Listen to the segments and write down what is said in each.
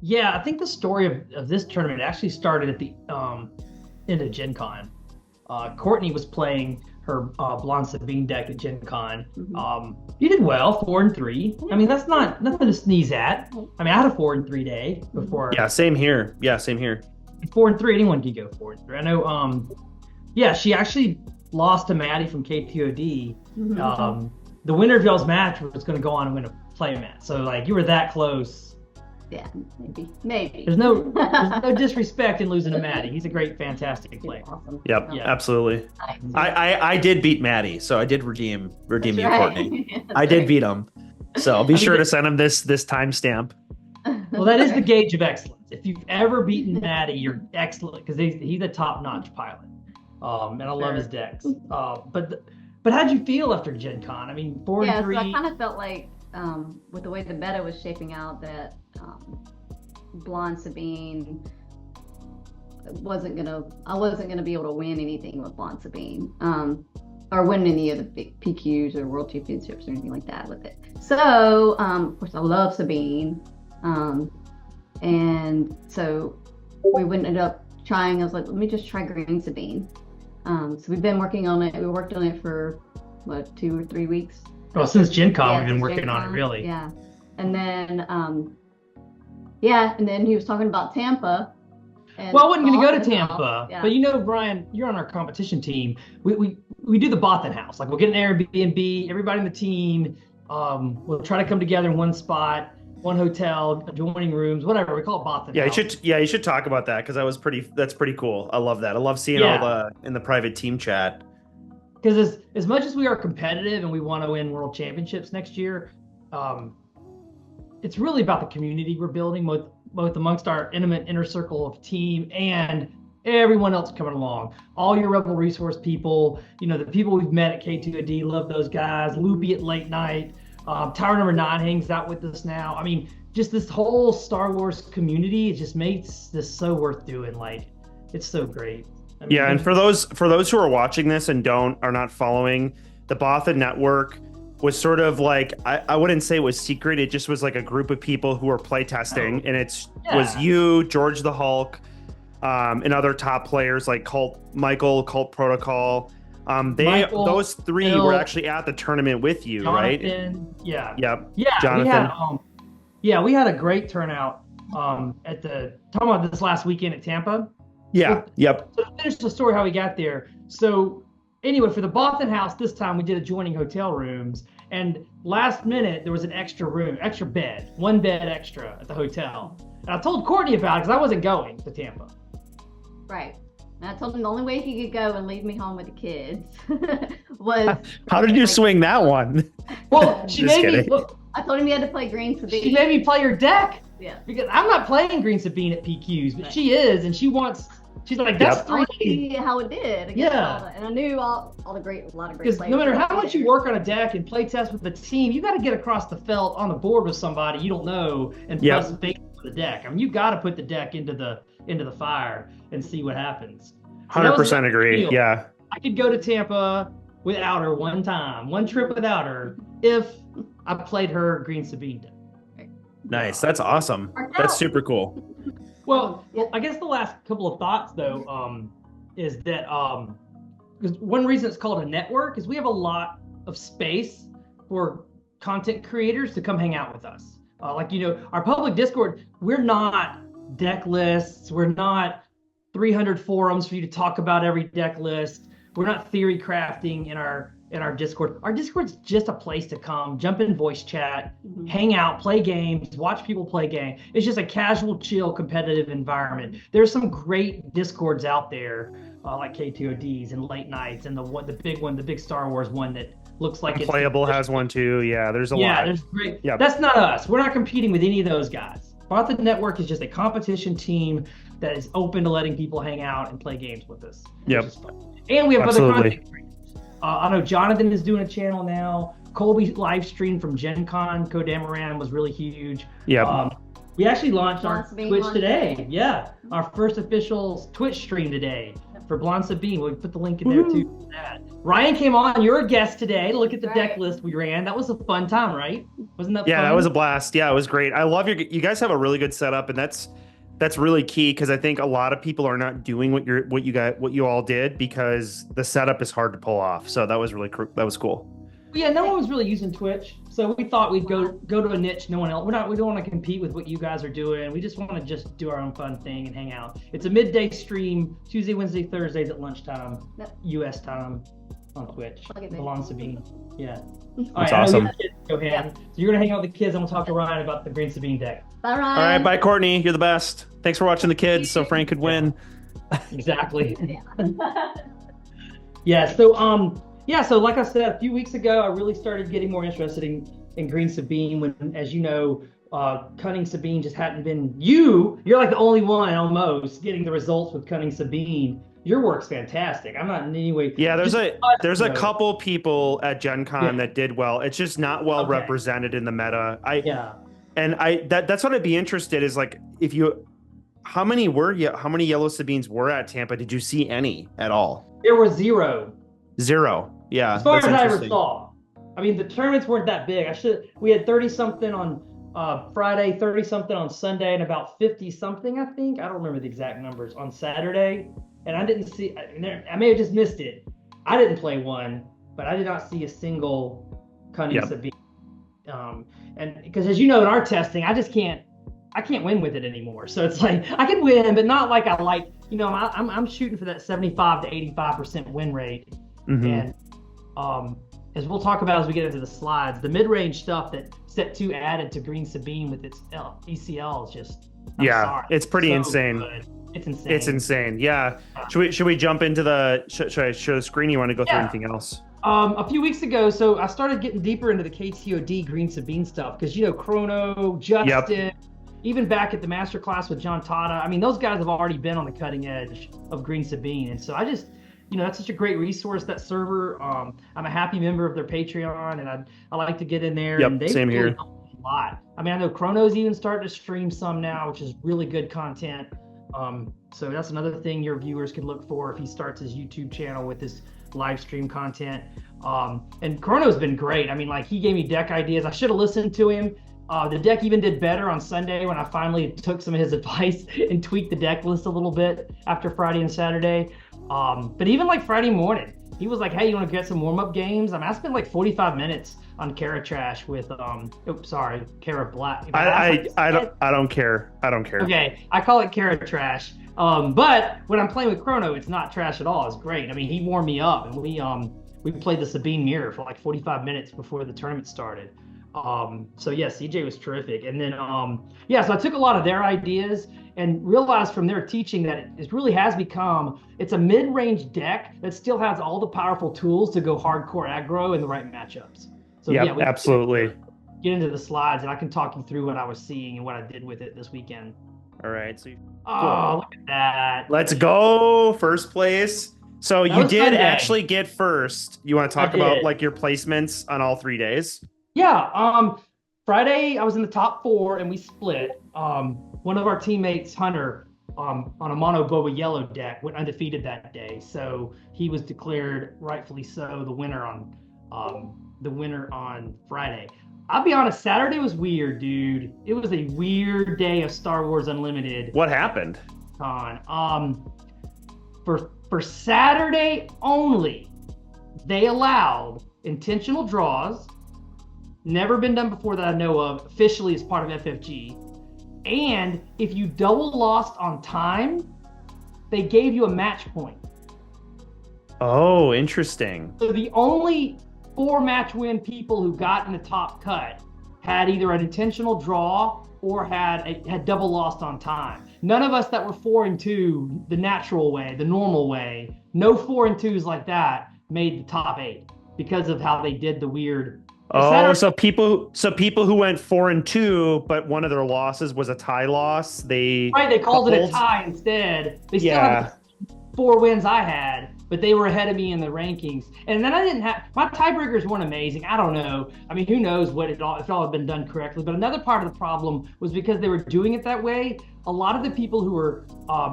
Yeah, I think the story of this tournament actually started at the end of Gen Con. Courtney was playing her Blonde Sabine deck at Gen Con. You did well, 4-3. I mean, that's not nothing to sneeze at. I mean, I had a 4-3 day before. Yeah, same here. 4-3, anyone can go 4-3. I know. Yeah, she actually lost to Maddie from KTOD. The winner of y'all's match was going to go on and win a play match. So like, you were that close. Yeah, maybe. There's no disrespect in losing to Maddie. He's a great, fantastic player. Awesome. Yep, absolutely. I did beat Maddie, so I did redeem you, Courtney. I did beat him, so I'll be sure to send him this timestamp. Well, that is the gauge of excellence. If you've ever beaten Maddie, you're excellent because he's a top-notch pilot, and I love his decks. But how'd you feel after Gen Con? I mean, 4-3. Yeah, so I kind of felt like with the way the meta was shaping out that Blonde Sabine I wasn't gonna be able to win anything with Blonde Sabine, or win any of the big PQs or World Championships or anything like that with it. So of course I love Sabine, and so we ended up trying. I was like, let me just try Green Sabine. So we've been working on it. We worked on it for what, 2 or 3 weeks. Well, since Gen Con, we've been working on it, really. Yeah. And then, and then he was talking about Tampa. Well, I wasn't going to go to Tampa, but you know, Brian, you're on our competition team. We do the bothan house. Like, we'll get an Airbnb, everybody in the team. We'll try to come together in one spot, one hotel, adjoining rooms, whatever. We call it bothan house. You should talk about that because that's pretty cool. I love that. I love seeing all in the private team chat. Because as much as we are competitive and we want to win world championships next year, it's really about the community we're building, both amongst our intimate inner circle of team and everyone else coming along. All your Rebel Resource people, the people we've met at K2D, love those guys. Loopy at late night. Tower number 9 hangs out with us now. I mean, just this whole Star Wars community, it just makes this so worth doing. Like, it's so great. I mean, and for those who are watching this and are not following, the Bothan network was sort of like, I wouldn't say it was secret. It just was like a group of people who were playtesting, and was you, George the Hulk, and other top players like Michael, Cult Protocol. Those 3 were actually at the tournament with you, Jonathan, right? Yeah. Yep. Yeah. Jonathan. We had a great turnout talking about this last weekend at Tampa. Yeah. Yep. So to finish the story how we got there. So anyway, for the Bothan house this time we did adjoining hotel rooms, and last minute there was an extra bed, 1 bed extra at the hotel. And I told Courtney about it because I wasn't going to Tampa. Right. And I told him the only way he could go and leave me home with the kids was. How did you swing that one? Well, she made me. Look, I told him he had to play Green Sabine. She made me play her deck. Yeah. Because I'm not playing Green Sabine at PQs, but she is, and she's like, that's 3. See how it did. And I knew a lot of great players. Because no matter how much you work on a deck and play test with the team, you got to get across the felt on the board with somebody you don't know and press face the deck. I mean, you got to put the deck into the fire and see what happens. 100% agree. Yeah. I could go to Tampa without her one trip without her, if I played her Green Sabine deck. Nice. That's awesome. That's super cool. Well, I guess the last couple of thoughts though is that because one reason it's called a network is we have a lot of space for content creators to come hang out with us. Our public Discord, we're not deck lists. We're not 300 forums for you to talk about every deck list. We're not theory crafting in our Discord. Our Discord's just a place to come, jump in voice chat, hang out, play games, watch people play games. It's just a casual, chill, competitive environment. There's some great Discords out there, like K2ODs and Late Nights, and the big Star Wars one that looks like Playable has one too. Yeah, there's a lot. Yeah, there's great. Yep. That's not us. We're not competing with any of those guys. Bothan Network is just a competition team that is open to letting people hang out and play games with us. Yep. And we have other content creators. I know Jonathan is doing a channel now. Colby live streamed from Gen Con. Kodamaran was really huge. Yeah. We actually launched our Twitch today. Yeah. Our first official Twitch stream today. for Blonde Sabine. We'll put the link in there too for that. Ryan came on. You're a guest today to look at the deck list we ran. That was a fun time, right? Wasn't that fun? Yeah, that was a blast. Yeah, it was great. I love you guys have a really good setup, and that's really key because I think a lot of people are not doing what you all did because the setup is hard to pull off. So that was cool. Yeah, no one was really using Twitch, so we thought we'd go to a niche no one else. We don't want to compete with what you guys are doing. We just want to just do our own fun thing and hang out. It's a midday stream, Tuesday, Wednesday, Thursdays at lunchtime, U.S. time on Twitch. Blonde Sabine. Yeah. That's awesome. Go ahead. Yeah. So you're gonna hang out with the kids. I'm gonna talk to Ryan about the Green Sabine deck. Bye, Ryan. All right, bye, Courtney. You're the best. Thanks for watching the kids, so Frank could win. Exactly. Yeah. So like I said, a few weeks ago, I really started getting more interested in Green Sabine when, as you know, Cunning Sabine just hadn't been. You're like the only one almost getting the results with Cunning Sabine. Your work's fantastic. I'm not in any way. Yeah, there's a couple people at Gen Con that did well. It's just not well represented in the meta. That's what I'd be interested is like how many yellow Sabines were at Tampa? Did you see any at all? There were zero. Yeah. As far as I ever saw. I mean, the tournaments weren't that big. We had 30 something on Friday, 30 something on Sunday, and about 50 something, I think. I don't remember the exact numbers on Saturday. And I didn't see, I may have just missed it. I didn't play one, but I did not see a single Cunning Sabine. And because as you know, in our testing, I can't win with it anymore. So it's like, I can win, but not like I like, I'm shooting for that 75 to 85% win rate. And as we'll talk about as we get into the slides, the mid-range stuff that Set 2 added to Green Sabine with its ECL is just, it's pretty insane. Good. It's insane. Yeah. Should we jump into should I show the screen? You want to go through anything else? A few weeks ago, so I started getting deeper into the KTOD Green Sabine stuff because, Chrono, Justin, even back at the masterclass with John Tata, I mean, those guys have already been on the cutting edge of Green Sabine. And so I just, that's such a great resource, that server. I'm a happy member of their Patreon, and I like to get in there. Yep, and they same really here. help a lot. I mean, I know Chrono's even starting to stream some now, which is really good content. So that's another thing your viewers can look for if he starts his YouTube channel with his live stream content. And Chrono's been great. I mean, like, he gave me deck ideas. I should have listened to him. The deck even did better on Sunday when I finally took some of his advice and tweaked the deck list a little bit after Friday and Saturday. But even like Friday morning, he was like, hey, you want to get some warm-up games? I mean, I spent like 45 minutes on Kara Trash with Kara Black. I don't care. Okay, I call it Kara Trash. But when I'm playing with Chrono, it's not trash at all. It's great. I mean, he warmed me up, and we played the Sabine Mirror for like 45 minutes before the tournament started. So yeah, CJ was terrific. And then so I took a lot of their ideas and realized from their teaching that it really has become, it's a mid-range deck that still has all the powerful tools to go hardcore aggro in the right matchups. So we absolutely get into the slides, and I can talk you through what I was seeing and what I did with it this weekend. All right. So look at that. Let's go. First place. So you did actually get first. You want to talk about like your placements on all 3 days? Yeah. Friday I was in the top 4 and we split. One of our teammates, Hunter, on a mono boba yellow deck, went undefeated that day. So he was declared, rightfully so, the winner on Friday. I'll be honest, Saturday was weird, dude. It was a weird day of Star Wars Unlimited. What happened? For Saturday only, they allowed intentional draws. Never been done before that I know of, officially as part of FFG. And if you double lost on time, they gave you a match point. Oh, interesting. So the only 4 match win people who got in the top cut had either an intentional draw or had double lost on time. None of us that were 4-2 the natural way, the normal way, no 4-2s like that made the top 8 because of how they did the weird. So people who went 4-2, but one of their losses was a tie loss. They called it a tie instead. They still had 4 wins I had, but they were ahead of me in the rankings. And then I didn't have my tiebreakers weren't amazing. I don't know. I mean, who knows what if it all had been done correctly. But another part of the problem was because they were doing it that way. A lot of the people who were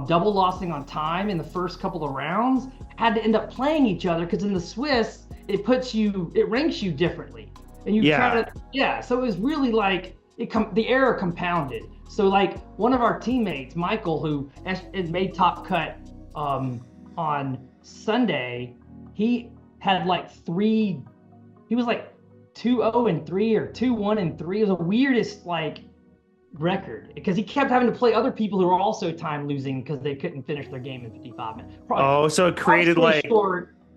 double lossing on time in the first couple of rounds had to end up playing each other because in the Swiss it ranks you differently, and you try to So it was really like the error compounded. So like one of our teammates, Michael, who had made top cut on Sunday, he had like he was like 2-0-3 or 2-1-3. It was the weirdest like record because he kept having to play other people who were also time losing because they couldn't finish their game in 55 minutes. Probably, so it created like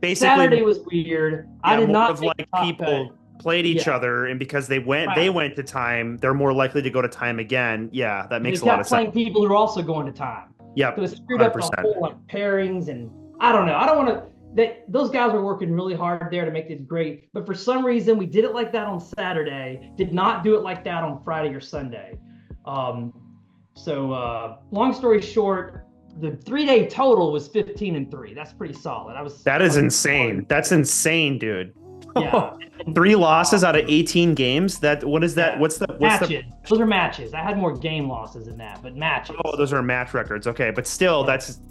basically Saturday was weird. I did not of like people played each other, and because they went to time, they're more likely to go to time again. Yeah, that makes a lot of sense. Playing people who are also going to time. Yeah, so it screwed 100%. Up the whole like pairings, and I don't know. I don't want to. Those guys were working really hard there to make this great, but for some reason we did it like that on Saturday. Did not do it like that on Friday or Sunday. Long story short, the 3-day total was 15-3. That's pretty solid. That is insane. That's insane, dude. Yeah. 3 losses out of 18 games. What is that? Yeah. What's matches? Those are matches. I had more game losses than that, but matches. Oh, those are match records. Okay, but still, that's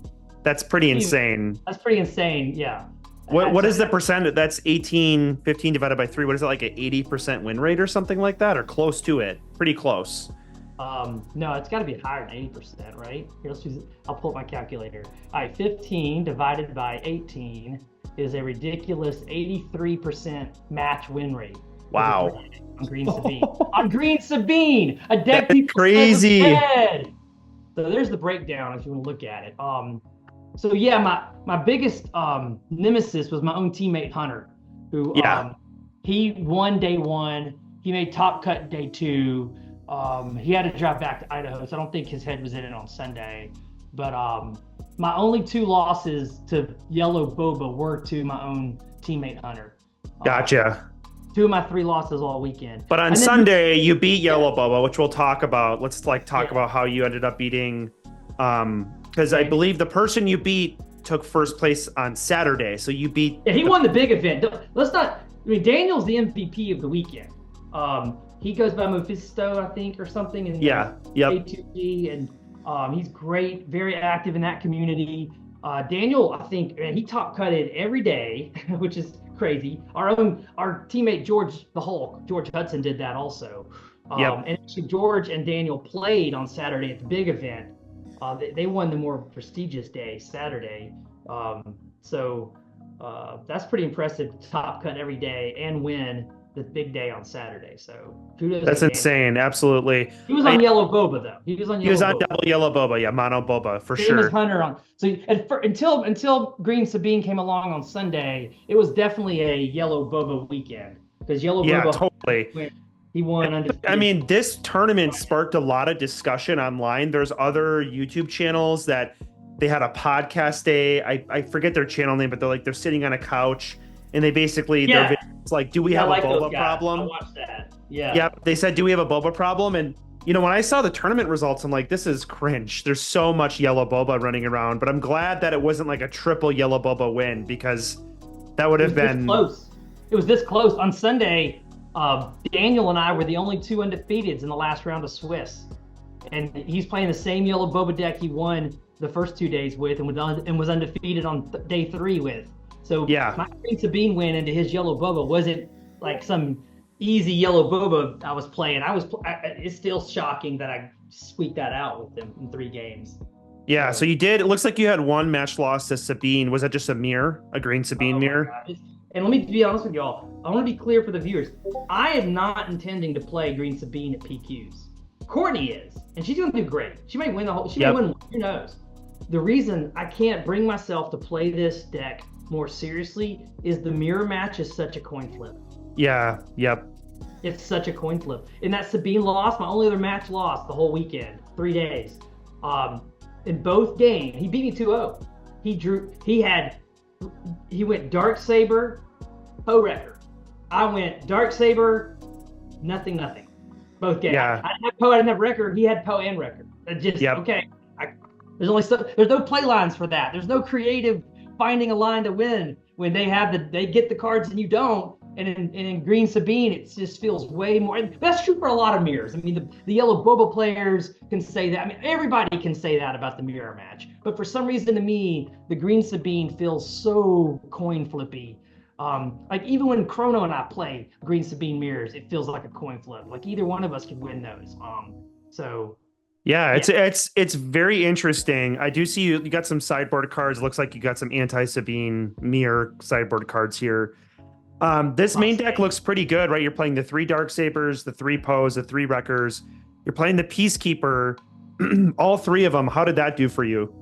pretty insane. That's pretty insane. Yeah. What is the percent? That's 15 divided by 3. What is it, like an 80% win rate or something like that, or close to it? Pretty close. No, it's got to be higher than 80%, right? Here, I'll pull up my calculator. All right, 15 divided by 18 is a ridiculous 83% match win rate. Wow. On Green Sabine. On Green Sabine, a deck people crazy. So there's the breakdown if you want to look at it. So yeah, my biggest nemesis was my own teammate Hunter, who he won day 1. He made top cut day 2. He had to drive back to Idaho, so I don't think his head was in it on Sunday. But my only 2 losses to Yellow Boba were to my own teammate Hunter. Gotcha. 2 of my 3 losses all weekend. But on Sunday, you beat Yellow Boba, which we'll talk about. Let's talk about how you ended up beating, because I believe the person you beat took first place on Saturday. So you beat. Yeah, he won the big event. Daniel's the MVP of the weekend. He goes by Mephisto, I think, or something. And A2G, and he's great, very active in that community. Daniel, I think, he top cutted every day, which is crazy. Our teammate George the Hulk, George Hudson, did that also. And actually George and Daniel played on Saturday at the big event. They won the more prestigious day, Saturday. That's pretty impressive to top cut every day and win the big day on Saturday. So kudos. That's insane. Absolutely. He was on Yellow Boba though. He was on double Yellow Boba. Yeah, mono Boba for Same sure. as Hunter on. So until Green Sabine came along on Sunday, it was definitely a Yellow Boba weekend because Yellow Boba. Totally. He won undefeated. I mean, this tournament sparked a lot of discussion online. There's other YouTube channels that they had a podcast day. I forget their channel name, but they're sitting on a couch and they basically their videos like, do we have a boba problem? I watched that. Yeah. Yep. They said, do we have a boba problem? And when I saw the tournament results, I'm like, this is cringe. There's so much yellow boba running around, but I'm glad that it wasn't like a triple yellow boba win because that would have been close. It was this close on Sunday. Daniel and I were the only 2 undefeateds in the last round of Swiss, and he's playing the same yellow boba deck he won the first 2 days with, and was undefeated on day 3 with. So my Green Sabine win into his yellow boba wasn't like some easy yellow boba I was playing. It's still shocking that I squeaked that out with them in 3 games. Yeah, so you did. It looks like you had 1 match loss to Sabine. Was that just a Green Sabine mirror? And let me be honest with y'all. I want to be clear for the viewers. I am not intending to play Green Sabine at PQs. Courtney is, and she's going to do great. She may win the whole. She may win. Who knows? The reason I can't bring myself to play this deck more seriously is the mirror match is such a coin flip. Yeah. Yep. It's such a coin flip. In that Sabine loss, my only other match loss the whole weekend, 3 days. In both games, he beat me 2-0. He went Dark Saber, Poe Wrecker. I went Dark Saber, nothing. Both games. Yeah. I didn't have Poe, I didn't have Wrecker. He had Poe and Wrecker. Okay. There's no play lines for that. There's no creative finding a line to win when they get the cards and you don't. And in Green Sabine, it just feels way more. And that's true for a lot of mirrors. I mean, the yellow boba players can say that. I mean, everybody can say that about the mirror match. But for some reason, to me, the Green Sabine feels so coin flippy. Like even when Chrono and I play Green Sabine mirrors, it feels like a coin flip. Like either one of us could win those. It's very interesting. I do see you got some sideboard cards. Looks like you got some anti-Sabine mirror sideboard cards here. This main deck looks pretty good, right? You're playing the 3 Darksabers, the 3 Poes, the 3 Wreckers. You're playing the Peacekeeper. All 3 of them. How did that do for you?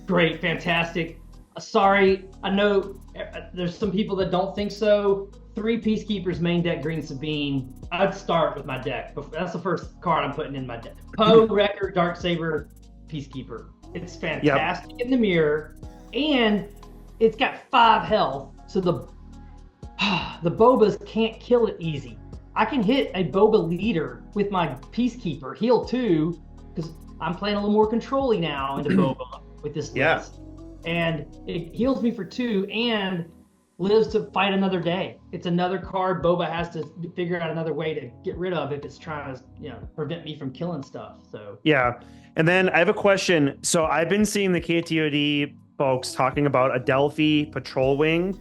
Great, fantastic. Sorry, I know there's some people that don't think so. 3 Peacekeepers main deck Green Sabine. I'd start with my deck. That's the first card I'm putting in my deck. Poe, Wrecker, Darksaber, Peacekeeper. It's fantastic in the mirror, and it's got 5 health, so the Bobas can't kill it easy. I can hit a Boba leader with my Peacekeeper, heal 2, because I'm playing a little more controlly now into Boba with this list. And it heals me for 2 and lives to fight another day. It's another card Boba has to figure out another way to get rid of if it's trying to, prevent me from killing stuff. So and then I have a question. So I've been seeing the KTOD folks talking about a Delphi patrol wing.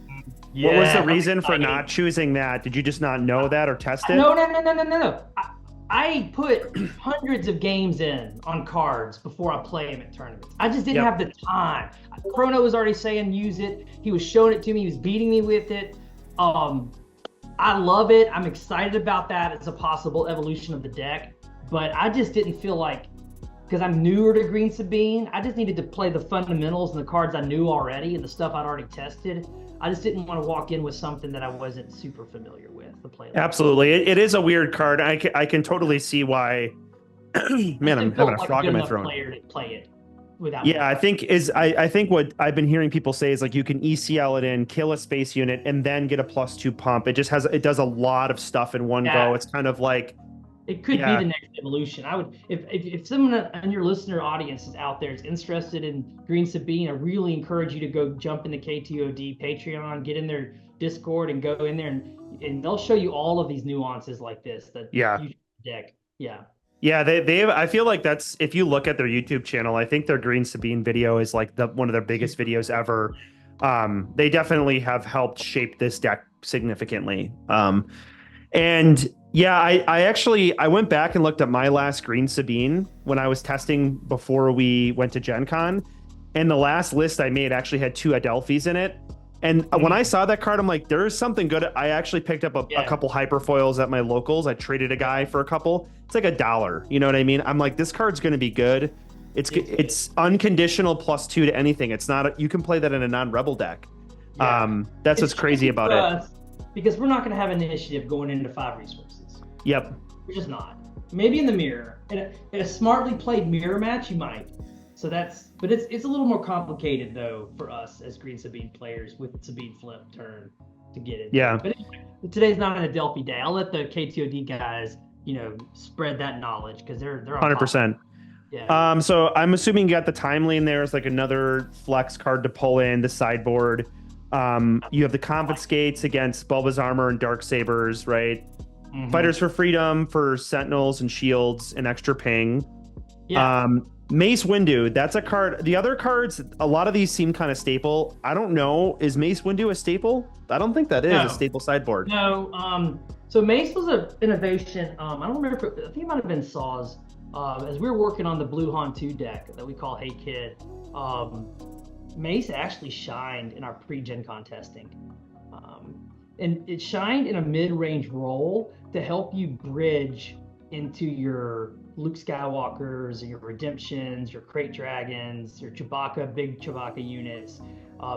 What was the reason for not choosing that? Did you just not know that or test it? No. I put hundreds of games in on cards before I play them at tournaments. I just didn't have the time. Chrono was already saying use it. He was showing it to me. He was beating me with it. I love it. I'm excited about that. It's a possible evolution of the deck. But I just didn't feel like, because I'm newer to Green Sabine, I just needed to play the fundamentals and the cards I knew already and the stuff I'd already tested. I just didn't want to walk in with something that I wasn't super familiar with. Absolutely. It is a weird card. I can totally see why. Man, I'm having a frog in my throat. Player to play it without I think what I've been hearing people say is like you can ECL it in, kill a space unit, and then get a +2 pump. It does a lot of stuff in one go. It's kind of like it could be the next evolution. I would, if someone on your listener audience is out there is interested in Green Sabine, I really encourage you to go jump in the KTOD Patreon, get in their Discord, and go in there and they'll show you all of these nuances like this. Deck. I feel like that's, if you look at their YouTube channel, I think their Green Sabine video is like one of their biggest videos ever. They definitely have helped shape this deck significantly. I went back and looked at my last Green Sabine when I was testing before we went to Gen Con, and the last list I made actually had 2 Adelphis in it. And when I saw that card, I'm like, there's something good. I actually picked up a couple hyperfoils at my locals. I traded a guy for a couple. It's like $1. You know what I mean? I'm like, this card's going to be good. It's unconditional +2 to anything. It's not. You can play that in a non-rebel deck. That's what's crazy about it. Because we're not going to have an initiative going into 5 resources. Yep. We're just not. Maybe in the mirror. In a smartly played mirror match, you might. So but it's a little more complicated though for us as Green Sabine players with Sabine flip turn to get it. Yeah. But anyway, today's not an Adelphi day. I'll let the KTOD guys, spread that knowledge because they're 100%. Yeah. So I'm assuming you got the time lane there as like another flex card to pull in the sideboard. You have the confiscates against Bulba's Armor and Darksabers, right? Mm-hmm. Fighters for Freedom for Sentinels and Shields and extra ping. Yeah. Mace Windu, that's a card. The other cards, a lot of these seem kind of staple. I don't know. Is Mace Windu a staple? I don't think that is a staple sideboard. No. So Mace was an innovation. I don't remember. I think it might have been Saw's. As we were working on the Blue Han 2 deck that we call Hey Kid, Mace actually shined in our pre-Gen Con testing. And it shined in a mid-range role to help you bridge into your Luke Skywalkers, your Redemptions, your Crate Dragons, your Chewbacca, big Chewbacca units.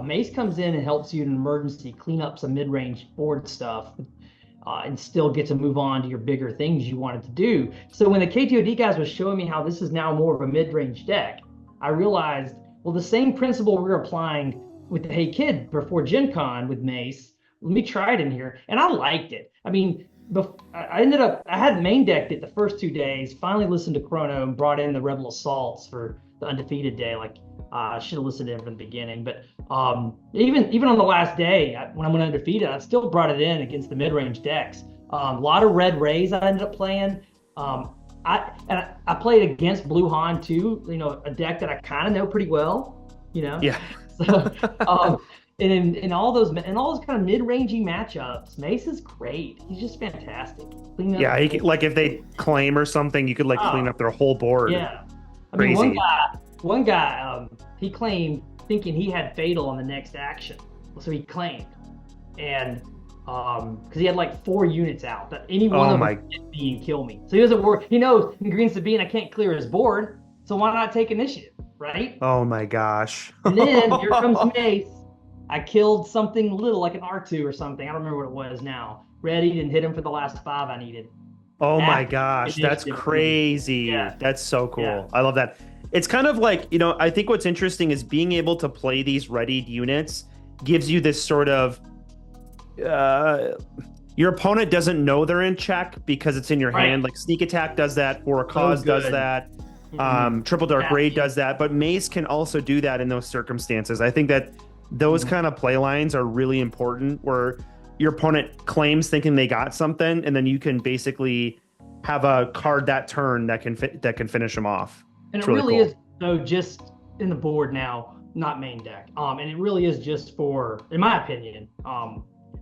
Mace comes in and helps you in an emergency clean up some mid-range board stuff and still get to move on to your bigger things you wanted to do. So when the KTOD guys was showing me how this is now more of a mid-range deck, I realized, well, the same principle we're applying with the Hey Kid before Gen Con with Mace, let me try it in here. And I liked it. I mean, I had main decked it the first 2 days, finally listened to Chrono and brought in the Rebel Assaults for the undefeated day. Like, I should have listened to him from the beginning. But even on the last day, when I went undefeated, I still brought it in against the mid-range decks. A lot of red rays I ended up playing. I played against Blue Han too, a deck that I kind of know pretty well, Yeah. So, and in all those kind of mid-rangey matchups, Mace is great. He's just fantastic. Yeah, if they claim or something, you could clean up their whole board. Yeah. I Crazy. mean, one guy, he claimed thinking he had fatal on the next action, so he claimed, and because he had 4 units out, that any one of them could hit me and kill me. So he doesn't worry. He knows in Green Sabine I can't clear his board, so why not take initiative, right? Oh my gosh. And then here comes Mace. I killed something little like an R2 or something. I don't remember what it was now. Ready and hit him for the last 5 I needed. Oh my gosh, that's crazy. Yeah. That's so cool. Yeah. I love that. It's kind of I think what's interesting is being able to play these readied units gives you this sort of your opponent doesn't know they're in check because it's in your hand. Sneak attack does that, or a cause does that. Triple Dark Raid does that, but Mace can also do that in those circumstances. I think that those kind of play lines are really important, where your opponent claims thinking they got something, and then you can basically have a card that turn that can finish them off. And it really is though just in the board now, not main deck. And it really is just for, in my opinion,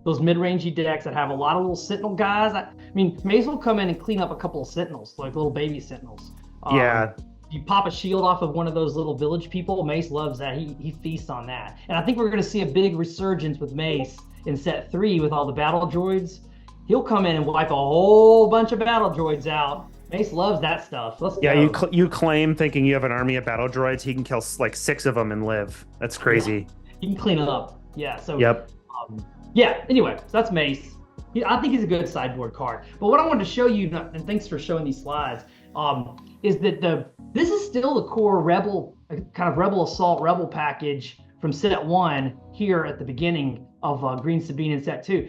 those mid-rangey decks that have a lot of little sentinel guys. I mean, Mace will come in and clean up a couple of sentinels, like little baby sentinels. You pop a shield off of one of those little village people, Mace loves that. He feasts on that. And I think we're going to see a big resurgence with Mace in set 3 with all the battle droids. He'll come in and wipe a whole bunch of battle droids out. Mace loves that stuff. Let's go. You claim thinking you have an army of battle droids. He can kill 6 of them and live. That's crazy. He can clean it up. Yeah. So. Yep. Anyway, so that's Mace. I think he's a good sideboard card. But what I wanted to show you, and thanks for showing these slides, is that this is still the core rebel assault rebel package from set 1 here at the beginning of Green Sabine in set 2.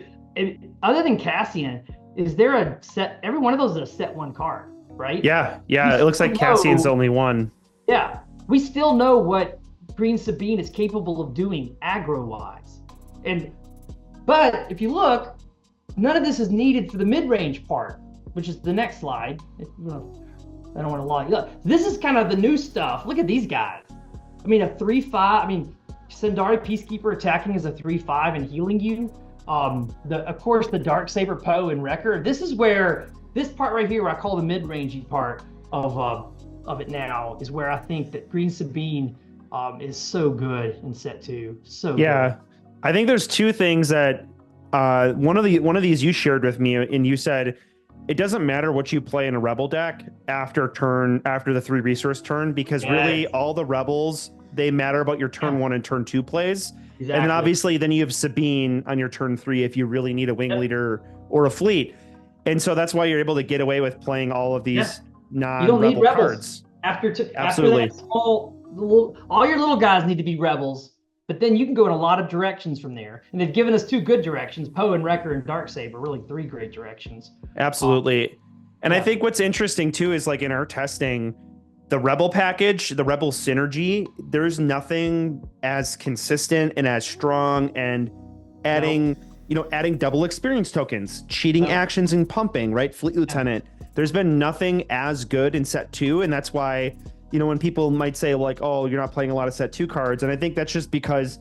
Other than Cassian, is there a set? Every one of those is a set 1 card, right? Yeah. It looks like Cassian's the only one. Yeah, we still know what Green Sabine is capable of doing aggro wise, but if you look, none of this is needed for the mid-range part, which is the next slide. I don't want to lie. Look, this is kind of the new stuff. Look at these guys. I mean, a 3/5. I mean, Sandari Peacekeeper attacking as a 3/5 and healing you. Of course, the Darksaber Poe and Wrecker. This is where this part right here, I call the mid-rangey part of it now, is where I think that Green Sabine is so good in set 2. So good. I think there's 2 things that one of these you shared with me, and you said it doesn't matter what you play in a rebel deck after the 3 resource turn, because really all the rebels, they matter about your turn 1 and turn 2 plays. Exactly. And then obviously then you have Sabine on your turn 3 if you really need a wing leader or a fleet. And so that's why you're able to get away with playing all of these non-rebel cards. Absolutely. After that all your little guys need to be rebels. But then you can go in a lot of directions from there. And they've given us 2 good directions, Poe and Wrecker and Darksaber, really 3 great directions. Absolutely. And I think what's interesting too is in our testing, the Rebel package, the Rebel synergy, there's nothing as consistent and as strong, and adding double experience tokens, cheating actions and pumping, right? Fleet Lieutenant. There's been nothing as good in set 2. And that's why, when people might say oh, you're not playing a lot of set 2 cards. And I think that's just because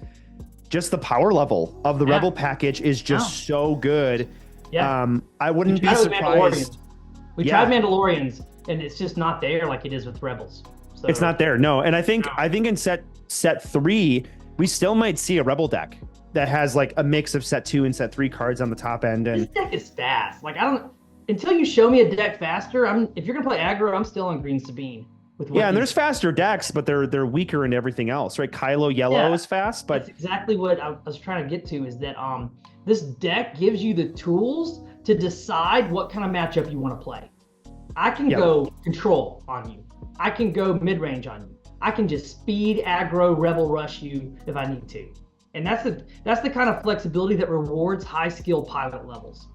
just the power level of the Rebel package is just so good. Yeah. I wouldn't be surprised. We tried Mandalorians, and it's just not there like it is with Rebels. So, it's not there, no. And I think in set 3, we still might see a Rebel deck that has a mix of set 2 and set 3 cards on the top end. And this deck is fast. Until you show me a deck faster, if you're gonna play aggro, I'm still on Green Sabine. And there's faster decks, but they're weaker in everything else, right? Kylo Yellow is fast, but that's exactly what I was trying to get to, is that this deck gives you the tools to decide what kind of matchup you want to play. I can go control on you. I can go mid-range on you. I can just speed aggro rebel rush you if I need to. And that's the kind of flexibility that rewards high skill pilot levels.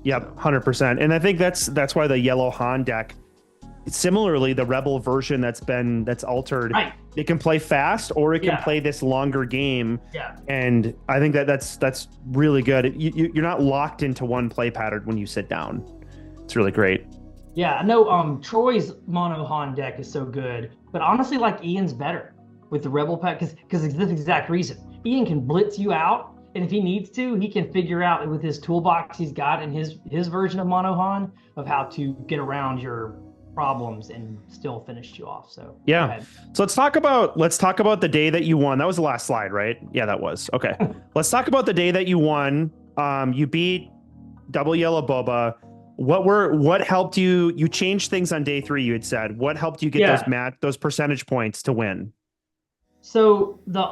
Yep, 100%. And I think that's why the Yellow Han deck similarly, the Rebel version that's altered, Right. it can play fast or it can Yeah. play this longer game. Yeah. And I think that's really good. You're not locked into one play pattern when you sit down. It's really great. Yeah, I know Troy's Monohan deck is so good, but honestly, like Ian's better with the Rebel pack because it's this exact reason. Ian can blitz you out, and if he needs to, he can figure out with his toolbox he's got in his version of Monohan of how to get around your problems and still finish you off. So yeah. So let's talk about the day that you won. That was the last slide, right? Yeah, that was. Okay. Let's talk about the day that you won. You beat Double Yellow Boba. What helped you? You changed things on day 3, you had said. What helped you get those percentage points to win? So the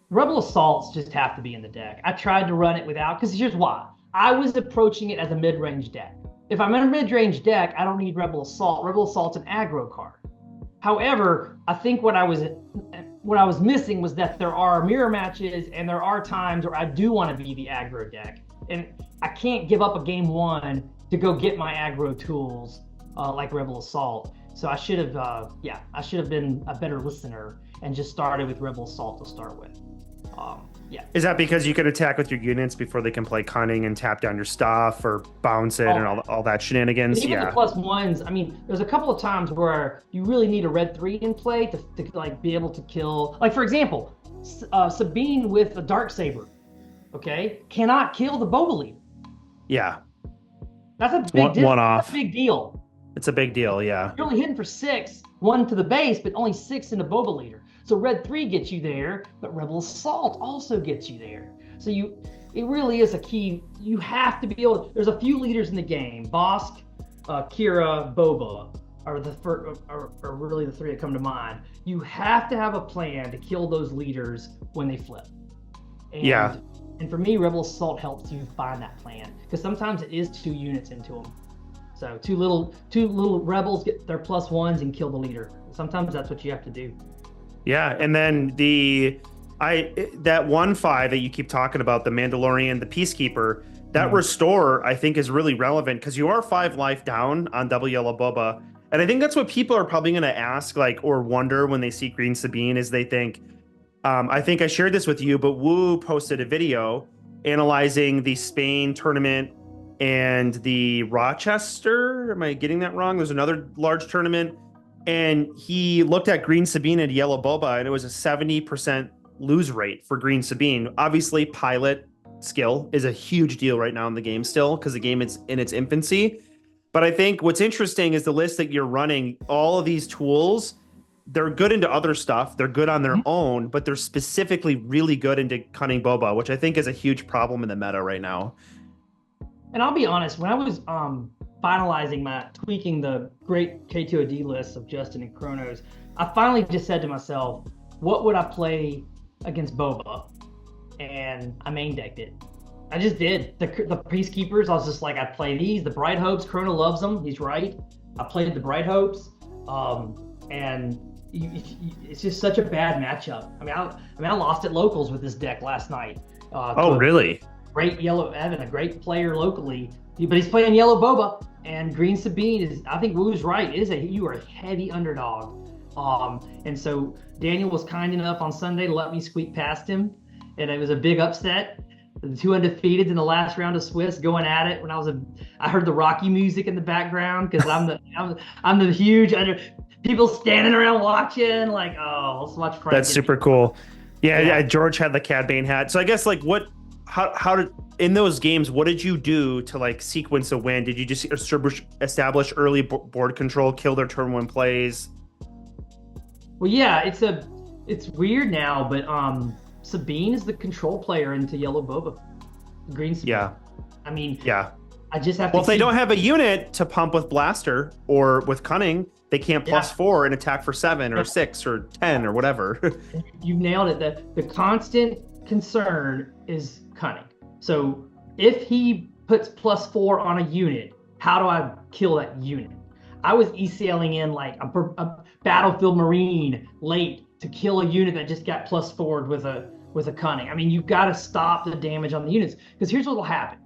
Rebel Assaults just have to be in the deck. I tried to run it without, because here's why. I was approaching it as a mid-range deck. If I'm in a mid-range deck, I don't need Rebel Assault. Rebel Assault's an aggro card. However, I think what I was missing was that there are mirror matches and there are times where I do want to be the aggro deck. And I can't give up a game 1 to go get my aggro tools like Rebel Assault. So I should have been a better listener and just started with Rebel Assault to start with. Is that because you could attack with your units before they can play cunning and tap down your stuff or bounce it and all that shenanigans? Even the +1s, I mean, there's a couple of times where you really need a red 3 in play to like be able to kill. Like for example, Sabine with a Darksaber, okay, cannot kill the Boba leader. Yeah. That's a big one off. That's a big deal. It's a big deal, yeah. You're only hitting for 6, 1 to the base, but only 6 in the Boba leader. So red 3 gets you there, but Rebel Assault also gets you there. So it really is a key. You have to be able. There's a few leaders in the game. Bosk, Kira, Boba are really the 3 that come to mind. You have to have a plan to kill those leaders when they flip. And for me, Rebel Assault helps you find that plan, because sometimes it is 2 units into them. So two little rebels get their +1s and kill the leader. Sometimes that's what you have to do. Yeah, and then that 1/5 that you keep talking about, the Mandalorian, the Peacekeeper, that restore I think is really relevant because you are 5 life down on Double Yellow Boba, and I think that's what people are probably going to ask or wonder when they see Green Sabine is they think. I think I shared this with you, but Wu posted a video analyzing the Spain tournament and the Rochester. Am I getting that wrong? There's another large tournament. And he looked at Green Sabine and Yellow Boba, and it was a 70% lose rate for Green Sabine. Obviously, pilot skill is a huge deal right now in the game still, because the game is in its infancy. But I think what's interesting is the list that you're running, all of these tools, they're good into other stuff. They're good on their own, but they're specifically really good into Cunning Boba, which I think is a huge problem in the meta right now. And I'll be honest, when I was tweaking the great KTOD lists of Justin and Chronos, I finally just said to myself, what would I play against Boba? And I main decked it. I just did. The Peacekeepers, I was just like, I'd play these. The Bright Hopes, Chrono loves them. He's right. I played the Bright Hopes. And it's just such a bad matchup. I lost at locals with this deck last night. Really? Great yellow, having a great player locally, but he's playing Yellow Boba, and Green Sabine is, I think Wu's right, you are a heavy underdog. And so Daniel was kind enough on Sunday to let me squeak past him, and it was a big upset. The 2 undefeateds in the last round of Swiss going at it. When I heard the Rocky music in the background because I'm the huge people standing around watching like, oh, let's watch Frank. That's super cool. Yeah, George had the Cad Bane hat. So I guess how did in those games, what did you do to sequence a win? Did you just establish early board control, kill their turn 1 plays? Well, yeah, it's weird now, but Sabine is the control player into Yellow Boba. Green Sabine. Yeah. I mean, yeah. I just have to. Well, if they don't have a unit to pump with Blaster or with Cunning, they can't +4 and attack for 7 or 6 or 10 or whatever. You've nailed it. The constant concern is Cunning. So if he puts +4 on a unit, how do I kill that unit? I was e-sailing in like a Battlefield Marine late to kill a unit that just got +4'd with a Cunning. I mean, you've got to stop the damage on the units, because here's what will happen.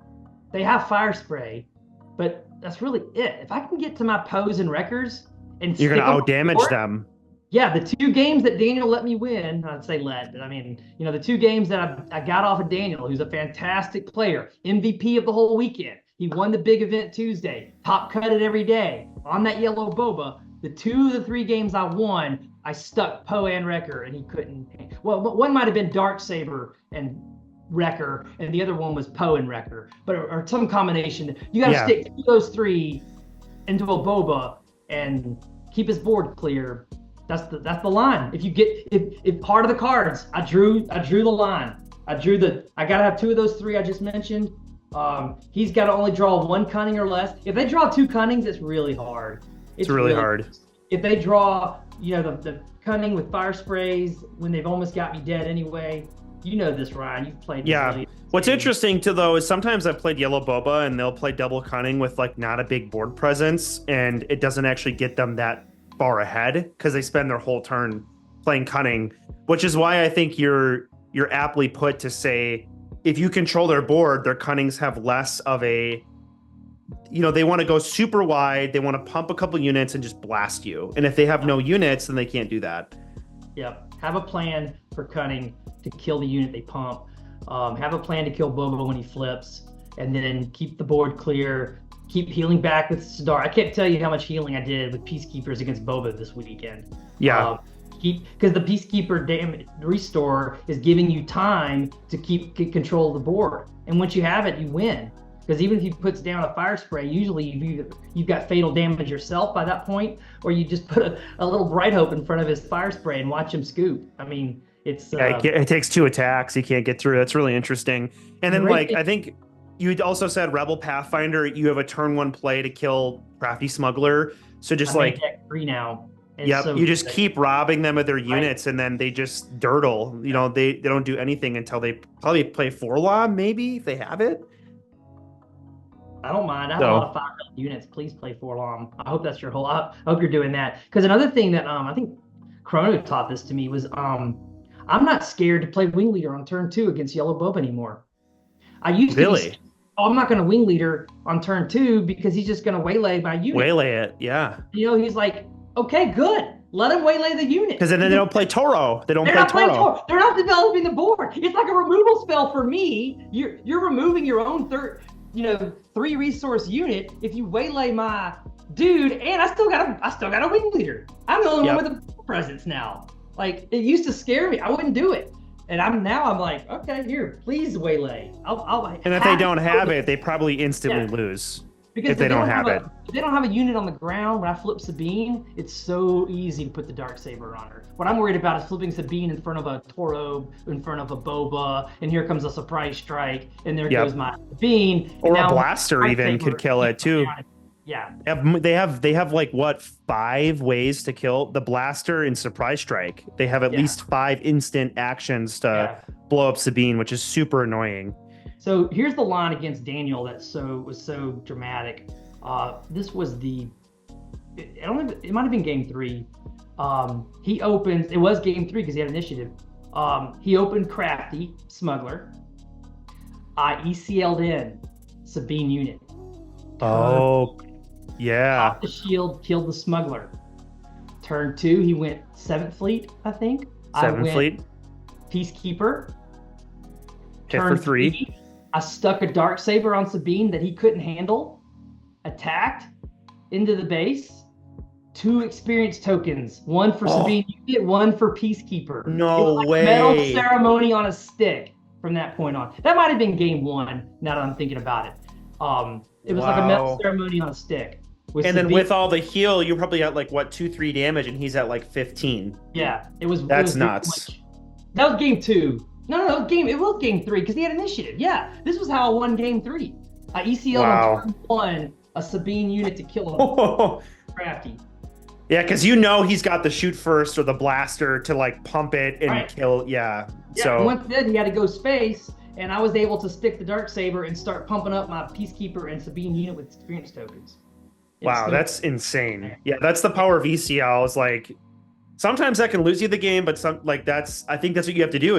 They have Fire Spray, but that's really it. If I can get to my Poes and Wreckers and You're going to stick 'em out on the damage board. them. Yeah, the 2 games that Daniel let me win, I'd say let, but I mean, the 2 games that I got off of Daniel, who's a fantastic player, MVP of the whole weekend. He won the big event Tuesday, top cut it every day on that yellow boba. The 2 of the 3 games I won, I stuck Poe and Wrecker, and he couldn't. Well, one might have been Darksaber and Wrecker, and the other one was Poe and Wrecker, but or some combination. You got to stick 2 of those 3 into a boba and keep his board clear. That's the line. If you get if part of the cards, I drew the line. I gotta have 2 of those 3 I just mentioned. He's got to only draw 1 cunning or less. If they draw 2 cunnings, it's really hard. It's really hard. If they draw, the cunning with fire sprays when they've almost got me dead anyway. You know this, Ryan. You've played. Yeah. What's interesting too, though, is sometimes I've played yellow boba and they'll play double cunning with like not a big board presence, and it doesn't actually get them that far ahead because they spend their whole turn playing cunning, which is why I think you're aptly put to say if you control their board, their cunnings have less of a, they want to go super wide, they want to pump a couple units and just blast you. And if they have no units, then they can't do that. Yep. Have a plan for cunning to kill the unit they pump. Have a plan to kill Boba when he flips, and then keep the board clear. Keep healing back with Sidar. I can't tell you how much healing I did with Peacekeepers against Boba this weekend. Yeah. Because the Peacekeeper damage restore is giving you time to get control of the board, and once you have it, you win. Because even if he puts down a fire spray, usually you've got fatal damage yourself by that point, or you just put a little Bright Hope in front of his fire spray and watch him scoop. I mean, it's it takes 2 attacks. He can't get through. That's really interesting. And then I think you also said Rebel Pathfinder, you have a turn 1 play to kill Crafty Smuggler. So just I make deck 3 now. Yep, so you just keep robbing them of their units, and then they just dirtle. They don't do anything until they probably play Forlom, maybe, if they have it. I don't mind. I have a lot of 5 units. Please play Forlom. I hope that's your whole. I hope you're doing that. Because another thing that I think Chrono taught this to me was I'm not scared to play Wing Leader on turn 2 against Yellow Boba anymore. I used to really. I'm not going to Wing Leader on turn 2 because he's just going to waylay my unit. Waylay it, yeah. He's like, okay, good. Let him waylay the unit. Because then they don't play Toro. They're not developing the board. It's like a removal spell for me. You're removing your own 3 resource unit if you waylay my dude, and I still got a Wing Leader. I'm the only one with a presence now. Like, it used to scare me. I wouldn't do it. And I'm like, okay, here, please waylay. And if they don't have it, they probably instantly lose. Because if they don't have it. If they don't have a unit on the ground, when I flip Sabine, it's so easy to put the Darksaber on her. What I'm worried about is flipping Sabine in front of a Toro, in front of a Boba, and here comes a surprise strike, and there goes my Sabine. Or a blaster even could kill it too. Yeah. They have like 5 ways to kill the blaster in surprise strike. They have at least 5 instant actions to blow up Sabine, which is super annoying. So here's the line against Daniel that was so dramatic. This was it might have been game 3. He opens, it was game 3 because he had initiative. He opened Crafty Smuggler. I ECL'd in Sabine unit. Oh, yeah. Popped the shield, killed the Smuggler. Turn 2, he went 7th Fleet, I think. 7th Fleet. Peacekeeper. Hit for 3. I stuck a Darksaber on Sabine that he couldn't handle. Attacked into the base. 2 experience tokens. 1 for Sabine unit, 1 for Peacekeeper. No way. Metal ceremony on a stick from that point on. That might have been game 1, now that I'm thinking about it. It was like a metal ceremony on a stick. And Sabine, then with all the heal, you probably got 2-3 damage, and he's at 15. Yeah, That's nuts. That was game 2. No, it was game 3 because he had initiative. Yeah, this was how I won game 3. I ECL'd on turn 1 a Sabine unit to kill him. Crafty. Yeah, because he's got the shoot first or the blaster to pump it and kill. Yeah. So once then he had to go space, and I was able to stick the Darksaber and start pumping up my Peacekeeper and Sabine unit with experience tokens. Wow, that's insane. Yeah, that's the power of ECL. Is sometimes that can lose you the game, but I think that's what you have to do.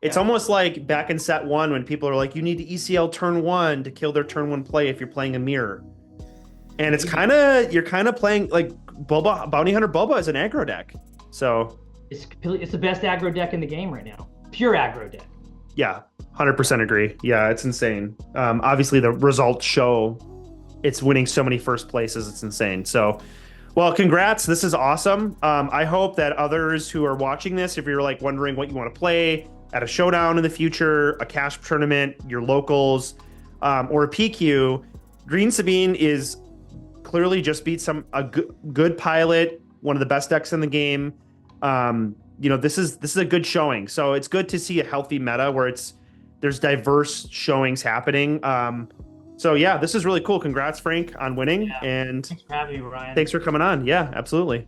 It's almost like back in set 1 when people are like, you need to ECL turn 1 to kill their turn 1 play if you're playing a mirror. And it's you're kind of playing Boba Bounty Hunter Boba is an aggro deck. So It's the best aggro deck in the game right now. Pure aggro deck. yeah, 100% agree. Yeah, it's insane. Obviously the results show it's winning so many first places. It's insane. So, well, congrats. This is awesome. I hope that others who are watching this, if you're like wondering what you want to play at a showdown in the future, a cash tournament, your locals, or a PQ, Green Sabine is clearly just beat a good pilot, one of the best decks in the game. This is a good showing. So it's good to see a healthy meta where there's diverse showings happening. So yeah, this is really cool. Congrats, Frank, on winning. Yeah. And Thanks for having me, Ryan. thanks for coming on. Yeah, absolutely.